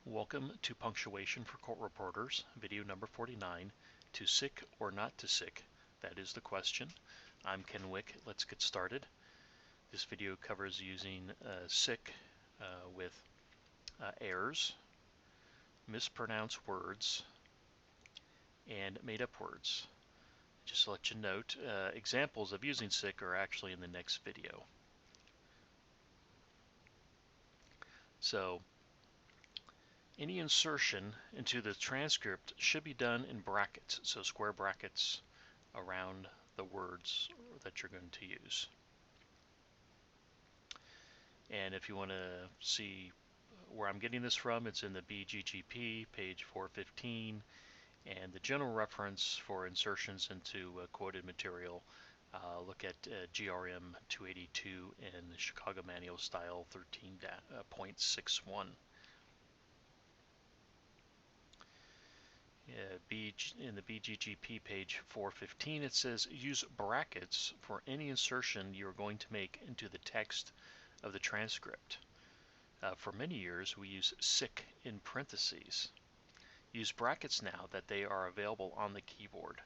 Welcome to Punctuation for Court Reporters, video number 49, To Sick or Not to Sick? That is the question. I'm Ken Wick. Let's get started. This video covers using sick with errors, mispronounced words, and made-up words. Just to let you note, examples of using sick are actually in the next video. So, any insertion into the transcript should be done in brackets, so square brackets around the words that you're going to use. And if you want to see where I'm getting this from, it's in the BGGP, page 415, and the general reference for insertions into quoted material, look at GRM 282 and the Chicago Manual Style 13.61. In the BGGP page 415, it says use brackets for any insertion you're going to make into the text of the transcript. For many years, we use sick in parentheses. Use brackets now that they are available on the keyboard.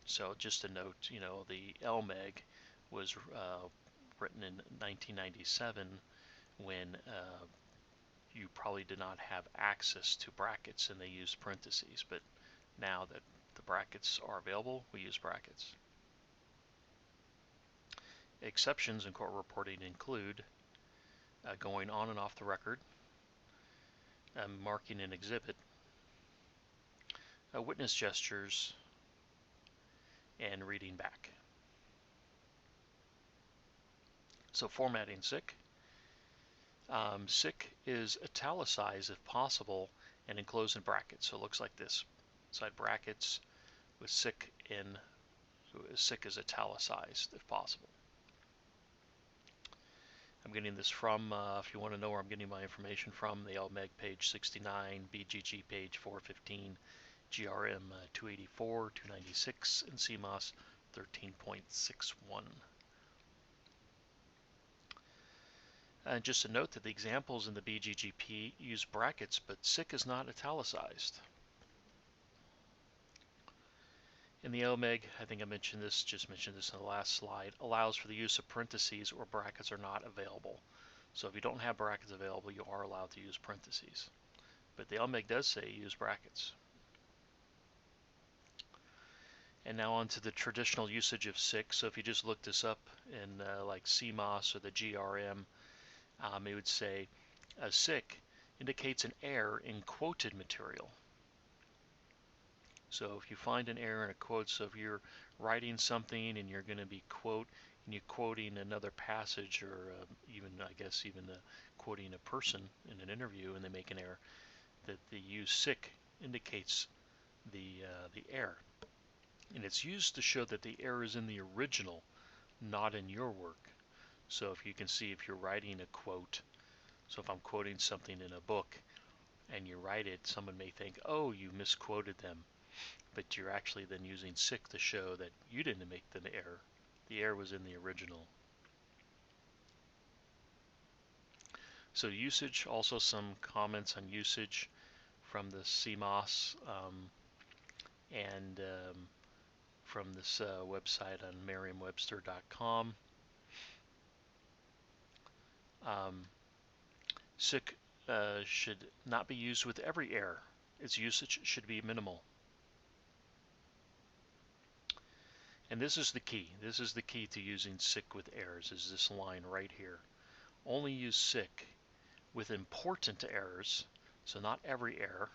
So just a note, the LMEG was written in 1997 when you probably did not have access to brackets and they used parentheses, but now that the brackets are available, we use brackets. Exceptions in court reporting include going on and off the record, marking an exhibit, witness gestures, and reading back. So formatting sick. Sick is italicized if possible and enclosed in brackets. So it looks like this. Inside brackets with sick in, so sick is italicized if possible. I'm getting this from, if you want to know where I'm getting my information from, the LMEG page 69, BGG page 415, GRM 284, 296, and CMOS 13.61. And just to note that the examples in the BGGP use brackets, but sick is not italicized. In the LMEG, I think I mentioned this, just mentioned this in the last slide, allows for the use of parentheses or brackets are not available. So if you don't have brackets available, you are allowed to use parentheses. But the LMEG does say use brackets. And now on to the traditional usage of sick. So if you just look this up in like CMOS or the GRM, it would say sick indicates an error in quoted material. So if you find an error in a quote, so if you're writing something and you're going to be quoting another passage, or even quoting a person in an interview and they make an error, that the use sick indicates the error. And it's used to show that the error is in the original, not in your work. So if you can see, if you're writing a quote, so if I'm quoting something in a book and you write it, someone may think, oh, you misquoted them. But you're actually then using sick to show that you didn't make the error. The error was in the original. So usage, also some comments on usage from the CMOS and from this website on merriam-webster.com. Sick should not be used with every error. Its usage should be minimal. And this is the key. This is the key to using sick with errors, is this line right here. Only use sick with important errors, so not every error,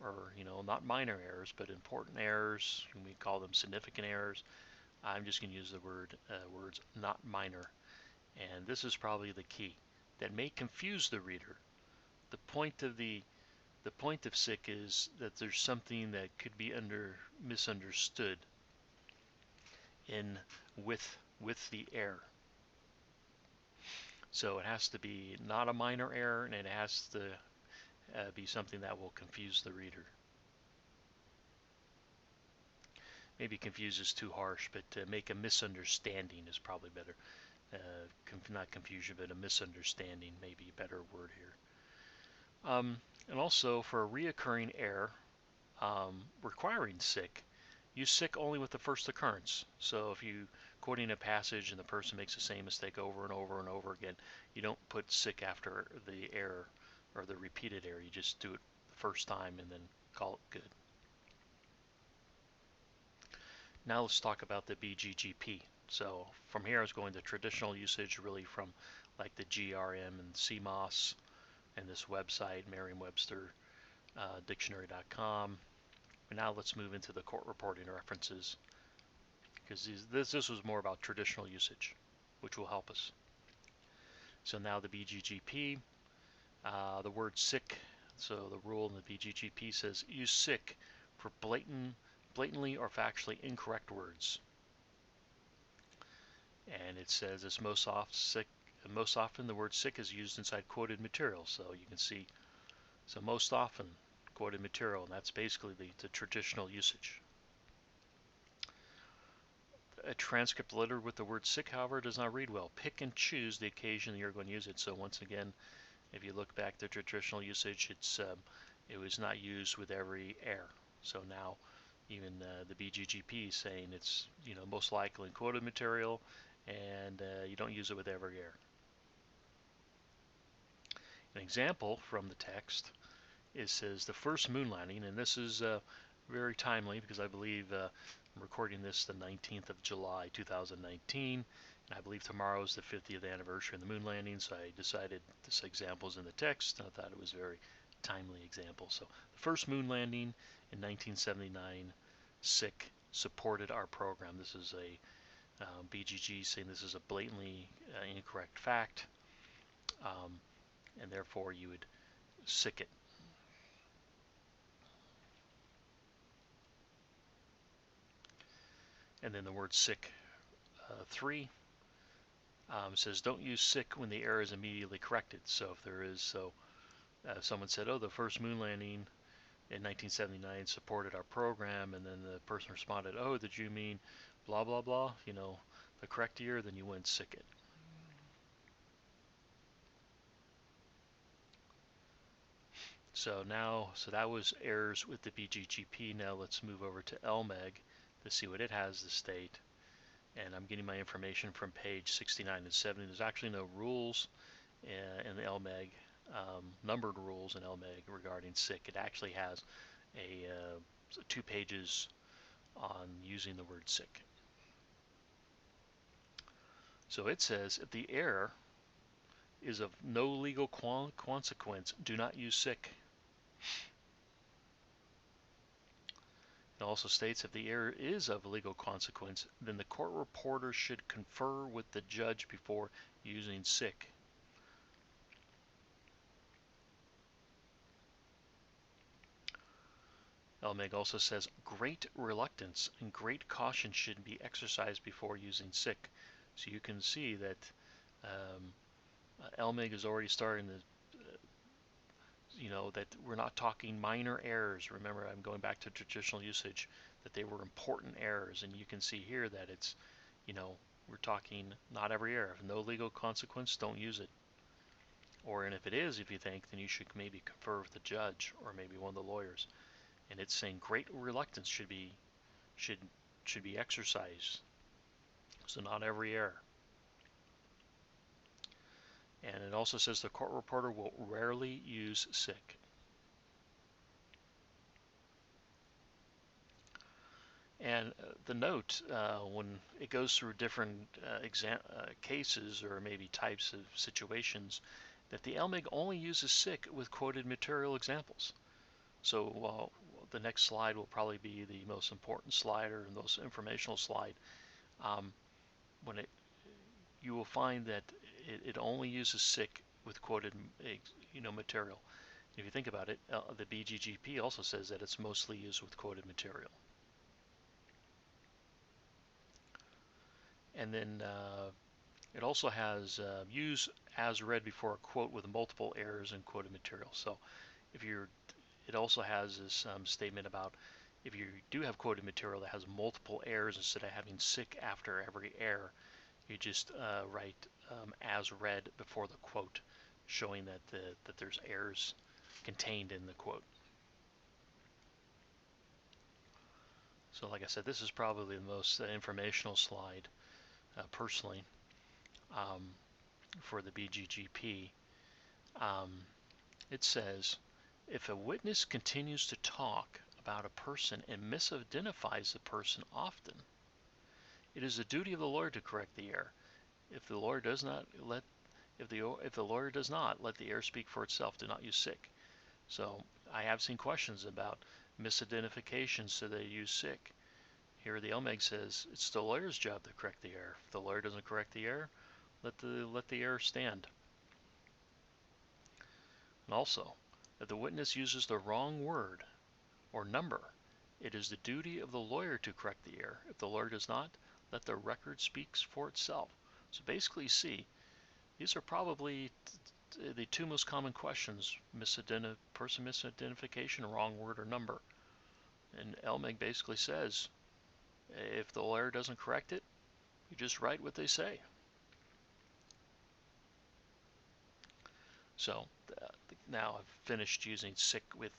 or not minor errors, but important errors. We call them significant errors. I'm just going to use the words not minor. And this is probably the key that may confuse the reader. The point of sick is that there's something that could be misunderstood with the error. So it has to be not a minor error, and it has to be something that will confuse the reader. Maybe confuse is too harsh, but make a misunderstanding is probably better. Not confusion, but a misunderstanding may be a better word here. And also for a reoccurring error requiring sick, use sick only with the first occurrence. So if you quoting a passage and the person makes the same mistake over and over and over again, you don't put sick after the error or the repeated error. You just do it the first time and then call it good. Now let's talk about the BGGP. So from here I was going to traditional usage, really from like the GRM and CMOS and this website, Merriam-Webster dictionary.com. And now let's move into the court reporting references, because this was more about traditional usage, which will help us. So now the BGGP, the word sick. So the rule in the BGGP says use sick for blatantly or factually incorrect words. And it says it's most often the word sick is used inside quoted material. So you can see, so most often quoted material, and that's basically the traditional usage. A transcript littered with the word sick, however, does not read well. Pick and choose the occasion you're going to use it. So once again, if you look back to traditional usage, it was not used with every error. So now even the BGGP is saying it's most likely in quoted material, and you don't use it with every error. An example from the text, it says the first moon landing, and this is very timely because I believe I'm recording this the 19th of July 2019, and I believe tomorrow is the 50th anniversary of the moon landing, so I decided this example is in the text, and I thought it was a very timely example. So the first moon landing in 1979, SICK supported our program. This is a BGG saying this is a blatantly incorrect fact, and therefore you would SICK it. And then the word sick 3 says don't use sick when the error is immediately corrected. So if there is, someone said, oh, the first moon landing in 1979 supported our program, and then the person responded, oh, did you mean blah, blah, blah, the correct year, then you wouldn't sick it. So that was errors with the BGGP. Now let's move over to LMEG to see what it has to state. And I'm getting my information from page 69 and 70. There's actually no rules in the LMEG, numbered rules in LMEG regarding sick. It actually has 2 pages on using the word sick. So it says if the error is of no legal consequence, do not use sick. It also states if the error is of legal consequence, then the court reporter should confer with the judge before using sick. LMEG also says great reluctance and great caution should be exercised before using sick. So you can see that LMEG is already starting to that we're not talking minor errors. Remember, I'm going back to traditional usage, that they were important errors, and you can see here that it's, we're talking not every error. If no legal consequence, don't use it. And if it is, if you think, then you should maybe confer with the judge or maybe one of the lawyers. And it's saying great reluctance should be exercised. So not every error. And it also says the court reporter will rarely use sick. And the note, when it goes through different cases or maybe types of situations, that the LMEG only uses sick with quoted material examples. So the next slide will probably be the most important slide or the most informational slide. You will find that it only uses sick with quoted material. If you think about it, the BGGP also says that it's mostly used with quoted material. And then it also has use as read before a quote with multiple errors in quoted material. So it also has this statement about if you do have quoted material that has multiple errors, instead of having sick after every error, you just write as read before the quote, showing that there's errors contained in the quote. So like I said, this is probably the most informational slide, personally, for the BGGP. It says, if a witness continues to talk about a person and misidentifies the person often, it is the duty of the lawyer to correct the error. If the lawyer does not let the error speak for itself, do not use sick. So I have seen questions about misidentification, so they use sick. Here the LMEG says it's the lawyer's job to correct the error. If the lawyer doesn't correct the error, let the error stand. And also, if the witness uses the wrong word or number, it is the duty of the lawyer to correct the error. If the lawyer does not, let the record speak for itself. So basically, you see, these are probably the two most common questions: person misidentification, wrong word or number. And LMEG basically says, if the lawyer doesn't correct it, you just write what they say. So now I've finished using sick with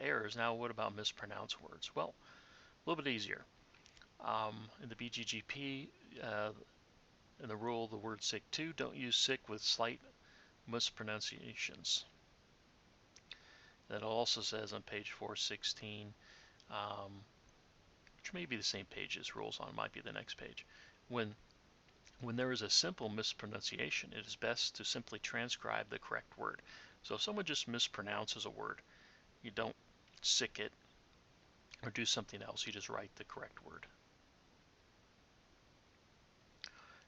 errors. Now what about mispronounced words? Well, a little bit easier. In the BGGP, in the rule, the word sick too, don't use sick with slight mispronunciations. That also says on page 416, which may be the same page this rule's on, might be the next page. When there is a simple mispronunciation, it is best to simply transcribe the correct word. So if someone just mispronounces a word, you don't sick it or do something else, you just write the correct word.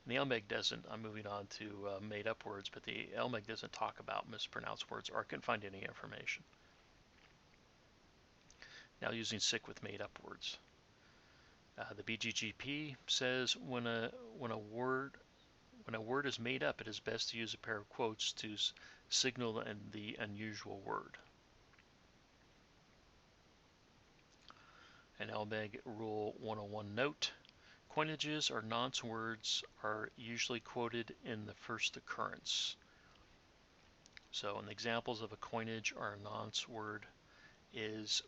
And the LMEG doesn't, I'm moving on to made-up words, but the LMEG doesn't talk about mispronounced words, or I couldn't find any information. Now using sick with made-up words. The BGGP says when a word is made up, it is best to use a pair of quotes to signal the unusual word. An LMEG Rule 101 note: coinages or nonce words are usually quoted in the first occurrence. So an examples of a coinage or a nonce word is,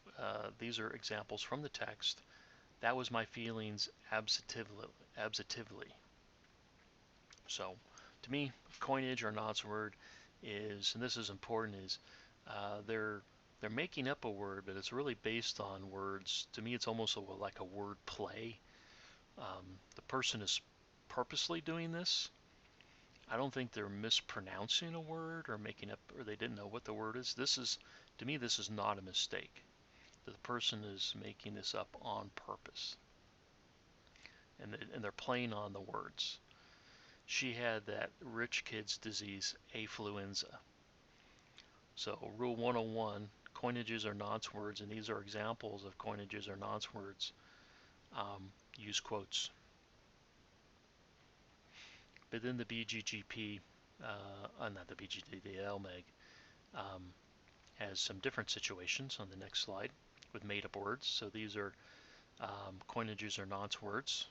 these are examples from the text. That was my feelings absentatively. So to me, coinage or nonce word is, and this is important, is they're making up a word, but it's really based on words. To me, it's almost like a word play. The person is purposely doing this. I don't think they're mispronouncing a word or making up, or they didn't know what the word is. This is, to me, this is not a mistake. The person is making this up on purpose, and they're playing on the words. She had that rich kid's disease, affluenza. So Rule 101, coinages are nonce words, and these are examples of coinages or nonce words. Use quotes. But then the BGGP, not the BGGP, the LMEG, has some different situations on the next slide with made-up words. So these are coinages or nonce words.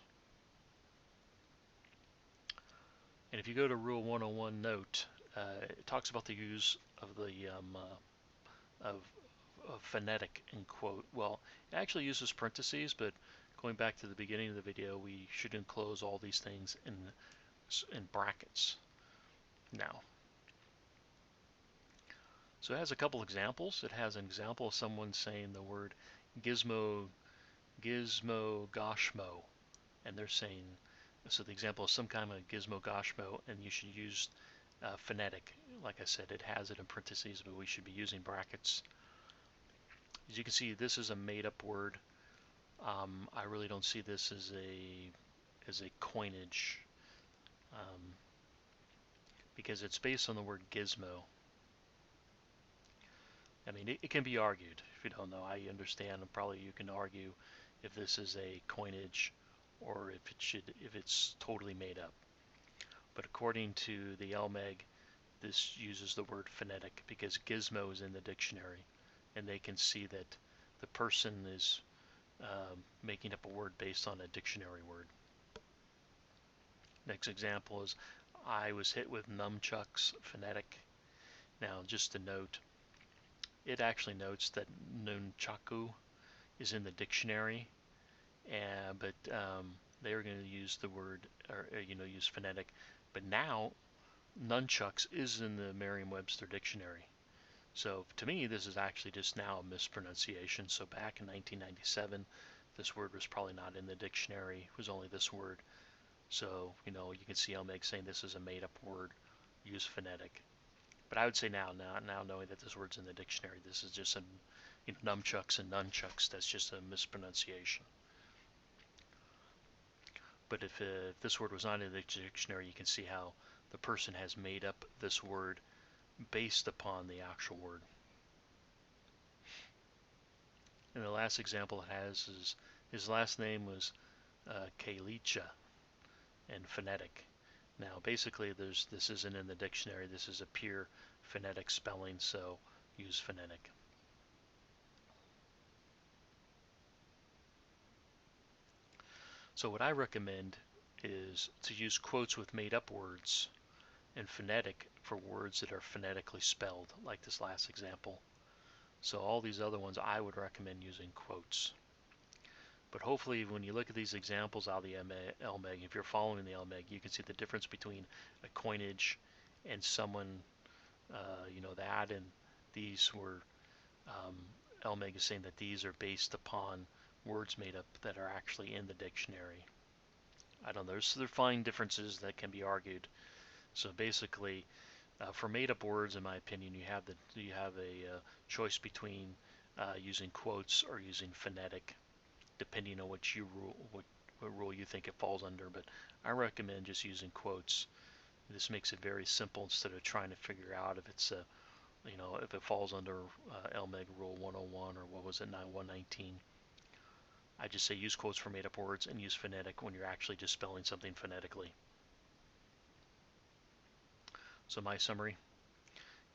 And if you go to Rule 101 note, it talks about the use of the of phonetic in quote. Well, it actually uses parentheses, but going back to the beginning of the video, we should enclose all these things in brackets now. So it has a couple examples. It has an example of someone saying the word gizmo goshmo, and they're saying, so the example is some kind of gizmo goshmo, and you should use phonetic. Like I said, it has it in parentheses, but we should be using brackets. As you can see, this is a made-up word. I really don't see this as a coinage, because it's based on the word gizmo. I mean, it can be argued. If you don't know, I understand, and probably you can argue if this is a coinage or if it's totally made up. But according to the LMEG, this uses the word phonetic because gizmo is in the dictionary, and they can see that the person is making up a word based on a dictionary word. Next example is, I was hit with nunchucks, phonetic. Now, just a note, it actually notes that nunchaku is in the dictionary, but they were going to use the word, or use phonetic. But now, nunchucks is in the Merriam-Webster dictionary. So to me, this is actually just now a mispronunciation. So back in 1997, this word was probably not in the dictionary. It was only this word. So, you can see LMEG saying this is a made-up word, use phonetic. But I would say now knowing that this word's in the dictionary, this is just nunchucks and nunchucks. That's just a mispronunciation. But if this word was not in the dictionary, you can see how the person has made up this word based upon the actual word. And the last example it has is his last name was Kalicha, and phonetic. Now, basically, this isn't in the dictionary. This is a pure phonetic spelling, so use phonetic. So what I recommend is to use quotes with made-up words and phonetic for words that are phonetically spelled, like this last example. So all these other ones, I would recommend using quotes. But hopefully when you look at these examples out of the LMEG, if you're following the LMEG, you can see the difference between a coinage and someone, that, and these were, LMEG is saying that these are based upon words made up that are actually in the dictionary. I don't know, there are fine differences that can be argued. So basically, for made-up words, in my opinion, you have a choice between using quotes or using phonetic, depending on what rule you think it falls under. But I recommend just using quotes. This makes it very simple instead of trying to figure out if it's if it falls under LMEG Rule 101 or what was it, 119. I just say use quotes for made-up words and use phonetic when you're actually just spelling something phonetically. So my summary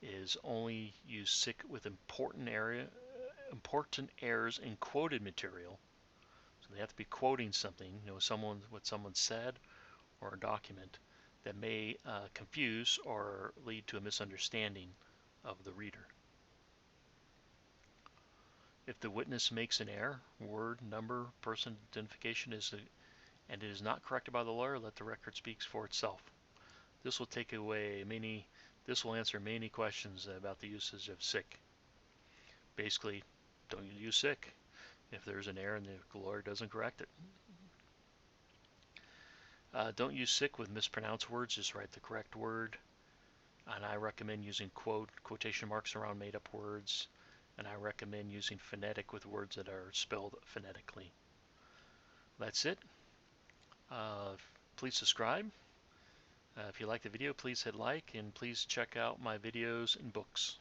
is only use sick with important errors in quoted material. So they have to be quoting something, what someone said or a document that may confuse or lead to a misunderstanding of the reader. If the witness makes an error, word, number, person identification and it is not corrected by the lawyer, let the record speak for itself. This will answer many questions about the usage of sick. Basically, don't use sick if there's an error and the lawyer doesn't correct it. Don't use sick with mispronounced words, just write the correct word. And I recommend using quotation marks around made-up words. And I recommend using phonetic with words that are spelled phonetically. That's it. Please subscribe. If you like the video, please hit like, and please check out my videos and books.